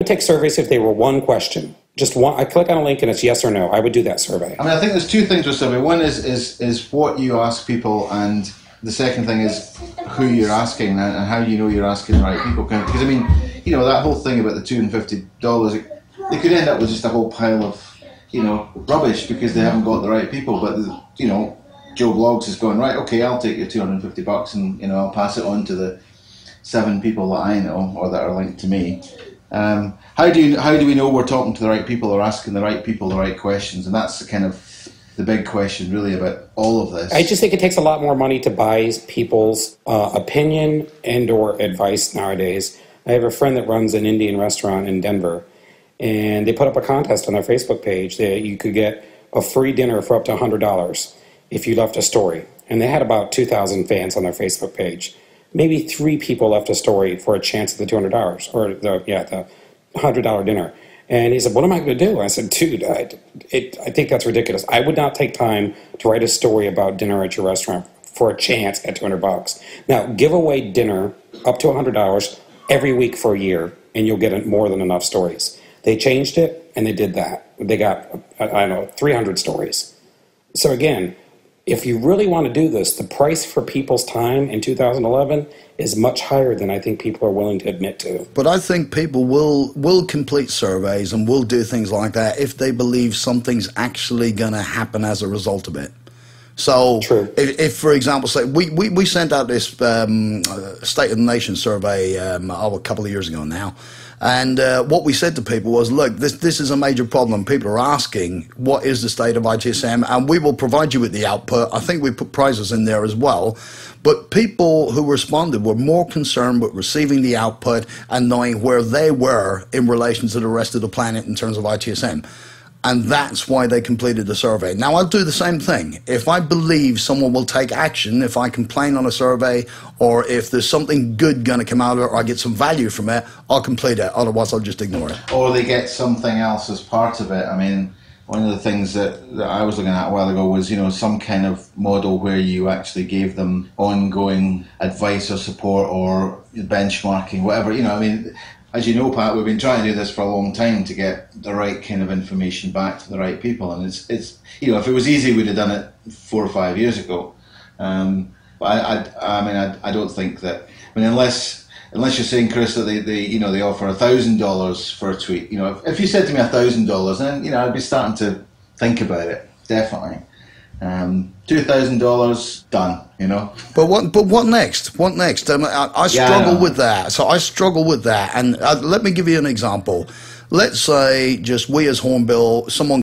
take surveys if they were one question. Just one. I click on a link and it's yes or no. I would do that survey. I mean, I think there's two things with survey. One is what you ask people, and the second thing is who you're asking and how you know you're asking the right people. Because I mean, you know, that whole thing about the $250, they could end up with just a whole pile of, you know, rubbish because they haven't got the right people. But you know, Joe Blogs is going, right, okay, I'll take your $250 and, you know, I'll pass it on to the 7 people that I know or that are linked to me. How do we know we're talking to the right people or asking the right people the right questions? And that's the kind of the big question really about all of this. I just think it takes a lot more money to buy people's opinion and or advice nowadays. I have a friend that runs an Indian restaurant in Denver, and they put up a contest on their Facebook page that you could get a free dinner for up to $100 if you left a story. And they had about 2,000 fans on their Facebook page. Maybe 3 people left a story for a chance at the $200 or the $100 dinner. And he said, what am I going to do? I said, dude, I think that's ridiculous. I would not take time to write a story about dinner at your restaurant for a chance at $200. Now, give away dinner up to $100 every week for a year, and you'll get more than enough stories. They changed it, and they did that. They got, I don't know, 300 stories. So again, if you really want to do this, the price for people's time in 2011 is much higher than I think people are willing to admit to. But I think people will complete surveys and will do things like that if they believe something's actually going to happen as a result of it. So if for example, say we sent out this State of the Nation survey a couple of years ago now. And what we said to people was, look, this is a major problem. People are asking, what is the state of ITSM? And we will provide you with the output. I think we put prizes in there as well. But people who responded were more concerned with receiving the output and knowing where they were in relation to the rest of the planet in terms of ITSM. And that's why they completed the survey. Now, I'll do the same thing. If I believe someone will take action, if I complain on a survey, or if there's something good going to come out of it, or I get some value from it, I'll complete it. Otherwise, I'll just ignore it. Or they get something else as part of it. I mean, one of the things that I was looking at a while ago was, you know, some kind of model where you actually gave them ongoing advice or support or benchmarking, whatever. You know, I mean, as you know, Pat, we've been trying to do this for a long time to get the right kind of information back to the right people, and it's you know, if it was easy, we'd have done it 4 or 5 years ago. But I don't think that. I mean, unless you're saying, Chris, that they offer $1,000 for a tweet. You know, if you said to me $1,000, then, you know, I'd be starting to think about it, definitely. $2,000 done, you know. But what next? What next? I struggle with that. So I struggle with that. And let me give you an example. Let's say just we as Hornbill, someone